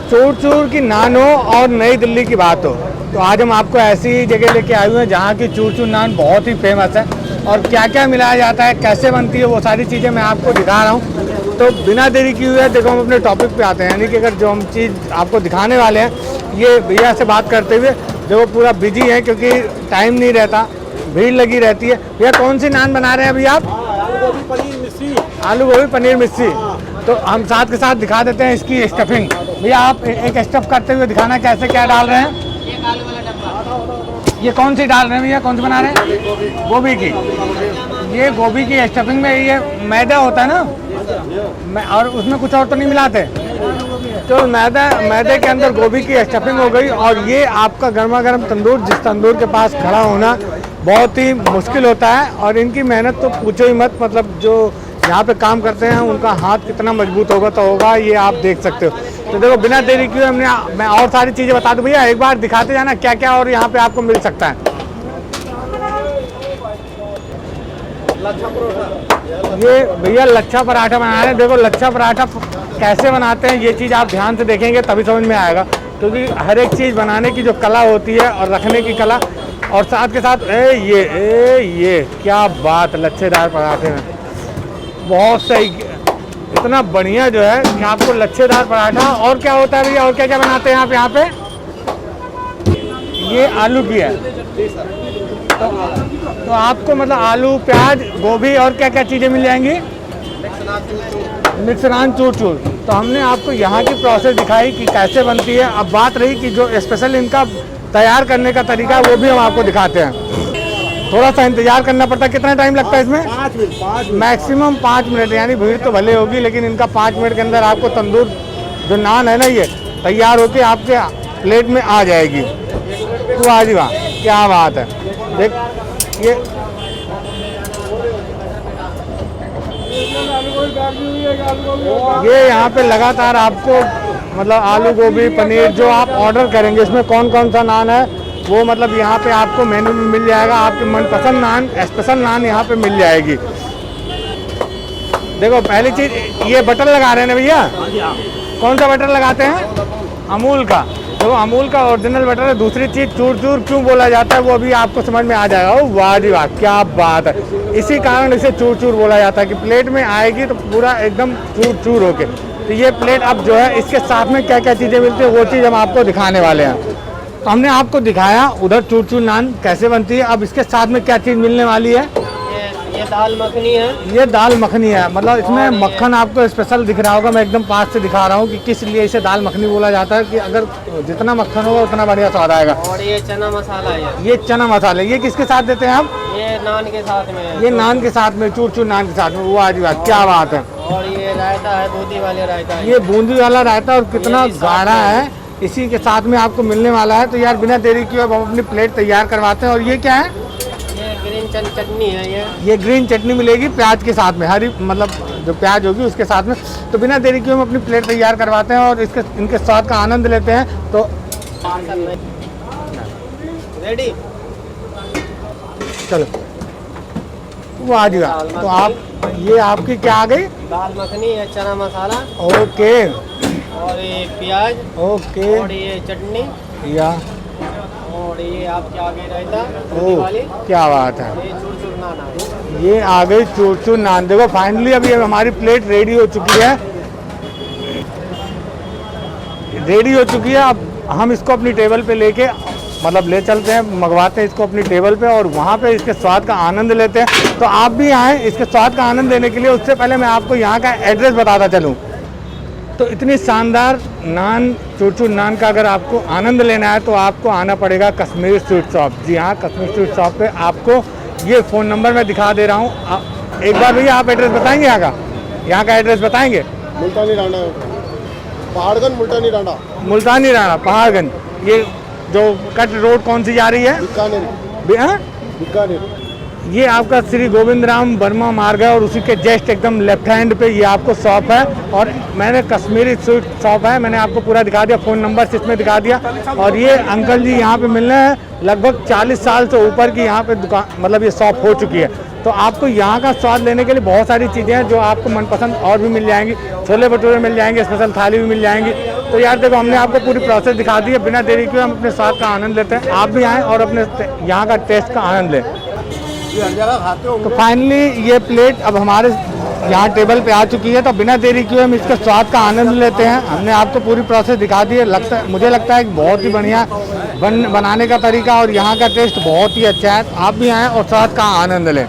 चूर चूर की नान हो और नई दिल्ली की बात हो, तो आज हम आपको ऐसी जगह लेके आए हुए हैं जहाँ की चूर चूर नान बहुत ही फेमस है। और क्या क्या मिलाया जाता है, कैसे बनती है, वो सारी चीज़ें मैं आपको दिखा रहा हूँ। तो बिना देरी किए हुए देखो हम अपने टॉपिक पे आते हैं, यानी कि अगर जो हम चीज़ आपको दिखाने वाले हैं, ये भैया से बात करते हुए जो वो पूरा बिजी है क्योंकि टाइम नहीं रहता, भीड़ लगी रहती है। भैया कौन सी नान बना रहे हैं अभी आप? आलू गोभी पनीर मिर्ची। आलू गोभी पनीर मिर्ची। तो हम साथ के साथ दिखा देते हैं इसकी स्टफिंग। भैया आप एक स्टफ करते हुए दिखाना कैसे क्या डाल रहे हैं। एक आलू वाला डब्बा। ये कौन सी डाल रहे हैं भैया, कौन सी बना रहे हैं? गोभी की। ये गोभी की स्टफिंग में ये मैदा होता है ना, और उसमें कुछ और तो नहीं मिलाते? तो मैदे के अंदर गोभी की स्टफिंग हो गई। और ये आपका गर्मा गर्म तंदूर, जिस तंदूर के पास खड़ा होना बहुत ही मुश्किल होता है, और इनकी मेहनत तो पूछो ही मत। मतलब जो यहाँ पे काम करते हैं उनका हाथ कितना मजबूत होगा ये आप देख सकते हो। तो देखो बिना देरी किए मैं और सारी चीज़ें बता दूँ भैया, एक बार दिखाते जाना क्या क्या और यहाँ पे आपको मिल सकता है। ये भैया लच्छा पराठा बना रहे हैं। देखो लच्छा पराठा कैसे बनाते हैं ये चीज़ आप ध्यान से देखेंगे तभी समझ में आएगा, क्योंकि हर एक चीज़ बनाने की जो कला होती है और रखने की कला, और साथ के साथ ये क्या बात, लच्छेदार पराठे में बहुत सही, इतना बढ़िया जो है कि आपको लच्छेदार पराठा। और क्या होता है भैया, और क्या क्या बनाते हैं आप यहाँ पे? ये आलू की है, तो आपको मतलब आलू, प्याज, गोभी और क्या क्या चीज़ें मिल जाएंगी? मिक्स नान चूर चूर। तो हमने आपको यहाँ की प्रोसेस दिखाई कि कैसे बनती है। अब बात रही कि जो स्पेशल इनका तैयार करने का तरीका है वो भी हम आपको दिखाते हैं। थोड़ा सा इंतजार करना पड़ता है। कितना टाइम लगता है इसमें? 5 मिनट। मैक्सिमम 5 मिनट, यानी भीड़ तो भले होगी लेकिन इनका 5 मिनट के अंदर आपको तंदूर जो नान है ना ये तैयार होके आपके प्लेट में आ जाएगी। तो आज वाह क्या बात है। देख ये यहाँ पे लगातार आपको मतलब आलू गोभी पनीर जो आप ऑर्डर करेंगे इसमें कौन कौन सा नान है वो मतलब यहाँ पे आपको मेन्यू में मिल जाएगा। आपके मनपसंद नान, स्पेशल नान यहाँ पे मिल जाएगी। देखो पहली चीज़ ये बटर लगा रहे हैं ना भैया, कौन सा बटर लगाते हैं? अमूल का। देखो अमूल का ओरिजिनल बटर है। दूसरी चीज़ चूर चूर क्यों बोला जाता है वो अभी आपको समझ में आ जाएगा। ओ वाह जी वाह क्या बात है। इसी कारण इसे चूर चूर बोला जाता है कि प्लेट में आएगी तो पूरा एकदम चूर चूर होके। तो ये प्लेट अब जो है इसके साथ में क्या क्या चीज़ें मिलती है वो चीज़ हम आपको दिखाने वाले हैं। तो हमने आपको दिखाया उधर चूर चूर नान कैसे बनती है, अब इसके साथ में क्या चीज़ मिलने वाली है? ये दाल मखनी है। ये दाल मखनी है, मतलब इसमें मक्खन आपको स्पेशल दिख रहा होगा। मैं एकदम पास से दिखा रहा हूँ कि किस लिए इसे दाल मखनी बोला जाता है, कि अगर जितना मक्खन होगा उतना बढ़िया स्वाद आएगा। और ये चना मसाला है। ये चना मसाला, ये किसके साथ देते हैं आप? ये नान के साथ में है। ये नान के साथ में, चूर चूर नान के साथ में। वो आज बात क्या बात है। और ये रायता है, बूंदी वाले रायता है। ये बूंदी वाला रायता और कितना गाढ़ा है, इसी के साथ में आपको मिलने वाला है। तो यार बिना देरी किए हम अपनी प्लेट तैयार करवाते हैं। और ये क्या है? ये ग्रीन चटनी है। ये ग्रीन चटनी मिलेगी प्याज के साथ में, हरी मतलब जो प्याज होगी उसके साथ में। तो बिना देरी किए हम अपनी प्लेट तैयार करवाते हैं और इनके स्वाद का आनंद लेते हैं। तो रेडी, चलो वो आ जाएगा। तो आप ये आपकी क्या आ गई? दाल मखनी है, चना मसाला, ओके, और ये प्याज, ओके, और ये चटनी, या और ये आपके आगे रायता ओ बूंदी वाली। क्या बात है। ये चूर चूर नान है। ये आ गई चूर चूर नान। देखो फाइनली अभी हमारी प्लेट रेडी हो चुकी है, रेडी हो चुकी है। अब हम इसको अपनी टेबल पे लेके मतलब ले चलते हैं, मंगवाते हैं इसको अपनी टेबल पे और वहाँ पे इसके स्वाद का आनंद लेते हैं। तो आप भी आएँ इसके स्वाद का आनंद लेने के लिए। उससे पहले मैं आपको यहाँ का एड्रेस बताता चलूँ। तो इतनी शानदार नान, चूर चूर नान का अगर आपको आनंद लेना है तो आपको आना पड़ेगा कश्मीर स्वीट शॉप। जी हाँ, कश्मीर स्वीट शॉप पे आपको ये फ़ोन नंबर मैं दिखा दे रहा हूँ। एक बार भैया आप एड्रेस बताएंगे यहाँ का एड्रेस बताएंगे? मुल्तानी राणा, पहाड़गंज, मुल्तानी राणा। मुल्तानी राणा, पहाड़गंज। ये जो कट रोड कौन सी जा रही है? बीकानेर। ये आपका श्री गोविंद राम वर्मा मार्ग है और उसी के जस्ट एकदम लेफ्ट हैंड पे ये आपको शॉप है। और मैंने कश्मीरी स्वीट शॉप है, मैंने आपको पूरा दिखा दिया, फ़ोन नंबर इसमें दिखा दिया। और ये अंकल जी यहाँ पे मिलने हैं, लगभग 40 साल से ऊपर की यहाँ पे दुकान मतलब ये शॉप हो चुकी है। तो आपको यहाँ का स्वाद लेने के लिए बहुत सारी चीज़ें हैं जो आपको मनपसंद और भी मिल जाएंगी। छोले भटूरे मिल जाएंगे, स्पेशल थाली भी मिल जाएंगी। तो यार देखो हमने आपको पूरी प्रोसेस दिखा दी है, बिना देरी के हम अपने स्वाद का आनंद लेते हैं। आप भी आएँ और अपने यहाँ का टेस्ट का आनंद लें। ये हर जगह खाते होंगे। तो फाइनली ये प्लेट अब हमारे यहाँ टेबल पे आ चुकी है, तो बिना देरी किए हम इसके स्वाद का आनंद लेते हैं। हमने आपको पूरी प्रोसेस दिखा दी है। मुझे लगता है कि बहुत ही बढ़िया बनाने का तरीका और यहाँ का टेस्ट बहुत ही अच्छा है। आप भी आएँ और स्वाद का आनंद लें।